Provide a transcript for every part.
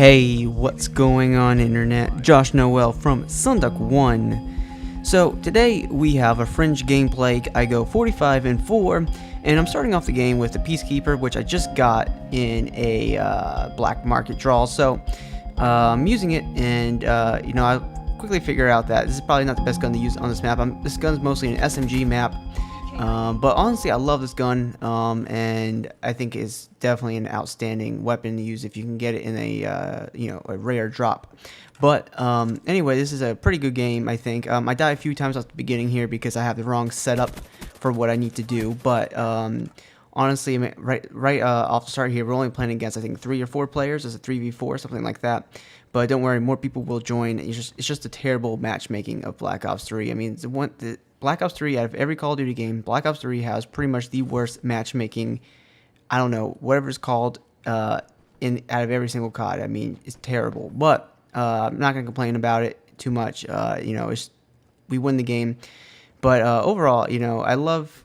Hey, what's going on, internet? Josh Noel from Sunduck 1. So today we have a Fringe gameplay. I go 45 and 4, and I'm starting off the game with the Peacekeeper, which I just got in a black market draw. So I'm using it, and I quickly figure out that this is probably not the best gun to use on this map. This gun's mostly an SMG map. But honestly, I love this gun, and I think it's definitely an outstanding weapon to use if you can get it in a rare drop. But anyway, this is a pretty good game, I think. I die a few times at the beginning here because I have the wrong setup for what I need to do. But honestly, I mean, right off the start here, we're only playing against, I think, 3 or 4 players. It's a 3v4, something like that. But don't worry, more people will join. It's just a terrible matchmaking of Black Ops 3. I mean, Black Ops 3, out of every Call of Duty game, Black Ops 3 has pretty much the worst matchmaking, I don't know, whatever it's called, out of every single COD. I mean, it's terrible. But I'm not going to complain about it too much. We win the game. But overall, I love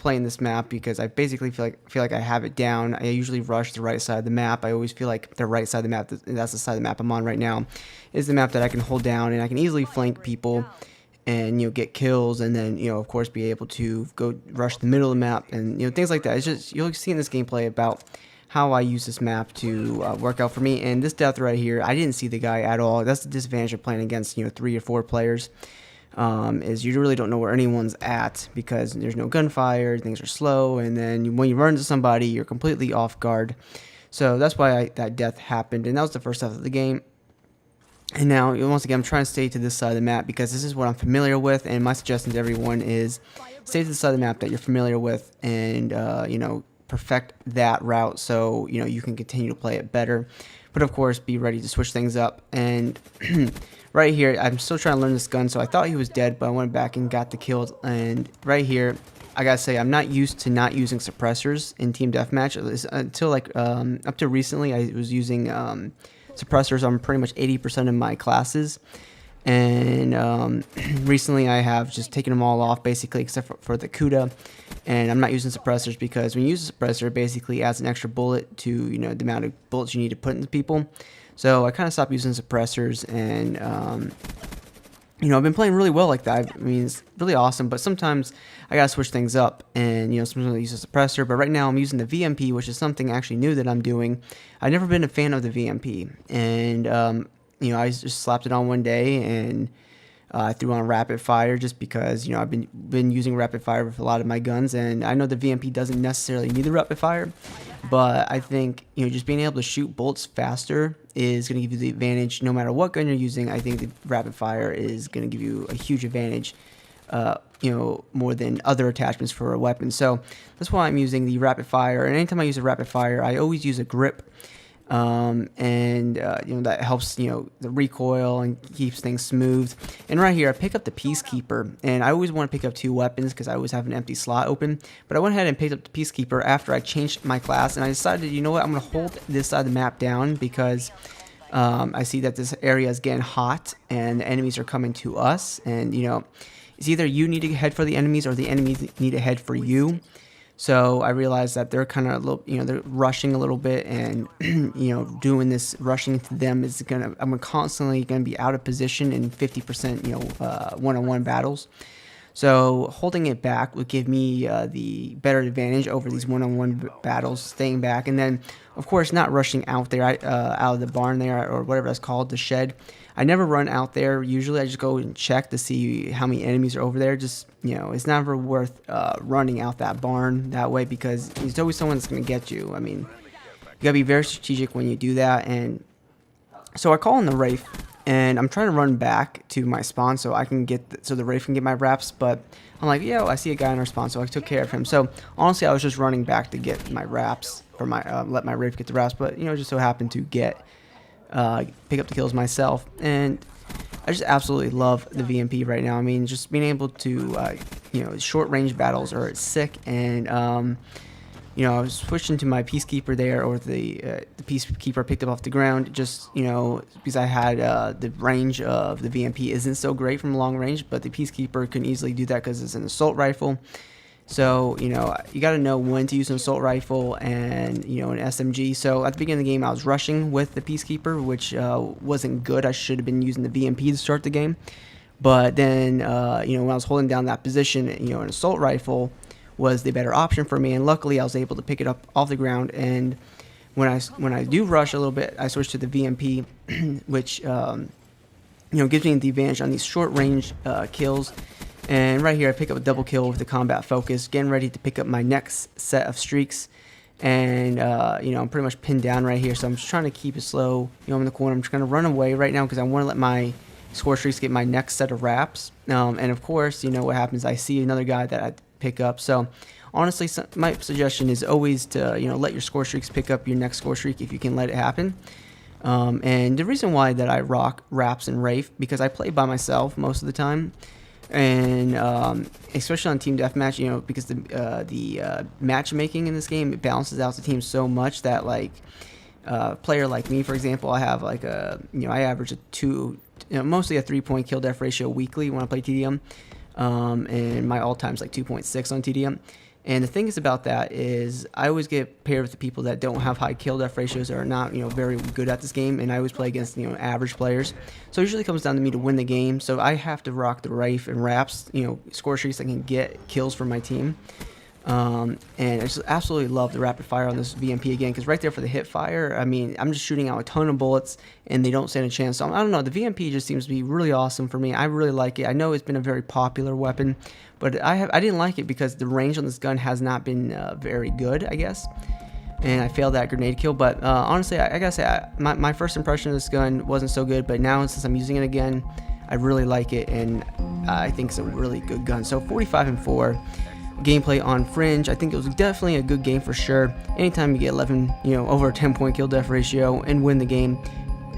playing this map because I basically feel like I have it down. I usually rush the right side of the map. I always feel like the right side of the map, that's the side of the map I'm on right now, is the map that I can hold down, and I can easily flank people and get kills, and then of course be able to go rush the middle of the map, and things like that. It's just, you'll see in this gameplay about how I use this map to work out for me. And this death right here, I didn't see the guy at all. That's the disadvantage of playing against 3 or 4 players, is you really don't know where anyone's at because there's no gunfire, things are slow, and then when you run into somebody, you're completely off guard. So that's why that death happened, and that was the first death of the game. And now, once again, I'm trying to stay to this side of the map because this is what I'm familiar with, and my suggestion to everyone is stay to the side of the map that you're familiar with, and perfect that route so you can continue to play it better. But of course, be ready to switch things up. And right here, I'm still trying to learn this gun, so I thought he was dead, but I went back and got the kill. And right here, I gotta say, I'm not used to not using suppressors in team deathmatch. Until up to recently, I was using suppressors on pretty much 80% of my classes, and recently I have just taken them all off basically except for the CUDA, and I'm not using suppressors because when you use a suppressor, it basically adds an extra bullet to the amount of bullets you need to put into people. So I kind of stopped using suppressors, and I've been playing really well like that. I mean, it's really awesome, but sometimes I gotta switch things up, and sometimes I use a suppressor. But right now I'm using the VMP, which is something actually new that I'm doing. I've never been a fan of the VMP, and I just slapped it on one day, and I threw on rapid fire just because I've been using rapid fire with a lot of my guns, and I know the VMP doesn't necessarily need the rapid fire, but I think just being able to shoot bullets faster is going to give you the advantage no matter what gun you're using. I think the rapid fire is going to give you a huge advantage, more than other attachments for a weapon. So that's why I'm using the rapid fire, and anytime I use a rapid fire, I always use a grip. That helps the recoil and keeps things smooth. And right here I pick up the Peacekeeper, and I always want to pick up 2 weapons because I always have an empty slot open, but I went ahead and picked up the Peacekeeper after I changed my class, and I decided, I'm gonna hold this side of the map down because I see that this area is getting hot and the enemies are coming to us, and it's either you need to head for the enemies or the enemies need to head for you. So I realized that they're kind of they're rushing a little bit, and doing this rushing to them is I'm constantly gonna be out of position in 50% one-on-one battles. So holding it back would give me the better advantage over these one-on-one battles, staying back, and then of course not rushing out there, out of the barn there, or whatever that's called, the shed. I never run out there. Usually I just go and check to see how many enemies are over there. Just it's never worth running out that barn that way because there's always someone that's going to get you. I mean, you gotta be very strategic when you do that. And so I call in the Wraith, and I'm trying to run back to my spawn so I can so the Wraith can get my wraps, but I'm like, I see a guy in our spawn, so I took care of him. So honestly, I was just running back to get my wraps, for my let my Wraith get the wraps, but just so happened to pick up the kills myself. And I just absolutely love the VMP right now. I mean, just being able to short range battles are sick, and I was switching to my Peacekeeper there, or the Peacekeeper picked up off the ground, just because I had the range of the VMP isn't so great from long range, but the Peacekeeper can easily do that because it's an assault rifle. So, you know, you got to know when to use an assault rifle and, you know, an SMG. So at the beginning of the game, I was rushing with the Peacekeeper, which wasn't good. I should have been using the VMP to start the game. But then, you know, when I was holding down that position, you know, an assault rifle was the better option for me. And luckily, I was able to pick it up off the ground. And when I do rush a little bit, I switch to the VMP, which, you know, gives me the advantage on these short range kills. And right here, I pick up a double kill with the combat focus, getting ready to pick up my next set of streaks. And, you know, I'm pretty much pinned down right here. So I'm just trying to keep it slow. You know, I'm in the corner. I'm just going to run away right now because I want to let my score streaks get my next set of wraps. And, of course, you know what happens. I see another guy that I pick up. So, honestly, my suggestion is always to, you know, let your score streaks pick up your next score streak if you can let it happen. And the reason why that I rock wraps and Wraith, because I play by myself most of the time. And especially on team deathmatch, you know, because the matchmaking in this game, it balances out the team so much that, like, a player like me, for example, I have like I average mostly a 3-point kill death ratio weekly when I play TDM, and my all-time is like 2.6 on TDM. And the thing is about that is I always get paired with the people that don't have high kill death ratios or are not, you know, very good at this game, and I always play against, you know, average players. So it usually comes down to me to win the game. So I have to rock the Wraith and Wraps, you know, score streaks that can get kills for my team. And I just absolutely love the rapid fire on this VMP again, because right there for the hip fire, I mean, I'm just shooting out a ton of bullets and they don't stand a chance. So I don't know, the VMP just seems to be really awesome for me. I really like it. I know it's been a very popular weapon, but I didn't like it because the range on this gun has not been very good, I guess. And I failed that grenade kill. But honestly, I gotta say, my first impression of this gun wasn't so good, but now since I'm using it again, I really like it, and I think it's a really good gun. So 45-4. Gameplay on Fringe, I think it was definitely a good game for sure. Anytime you get 11, you know, over a 10-point kill death ratio and win the game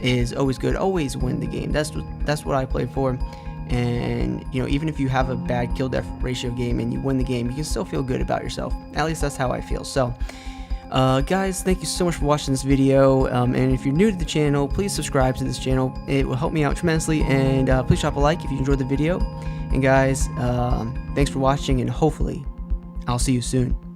is always good. Always win the game. That's what I play for. And, you know, even if you have a bad kill death ratio game and you win the game, you can still feel good about yourself. At least that's how I feel. So, guys, thank you so much for watching this video. And if you're new to the channel, please subscribe to this channel. It will help me out tremendously. And please drop a like if you enjoyed the video. And guys, thanks for watching, and hopefully I'll see you soon.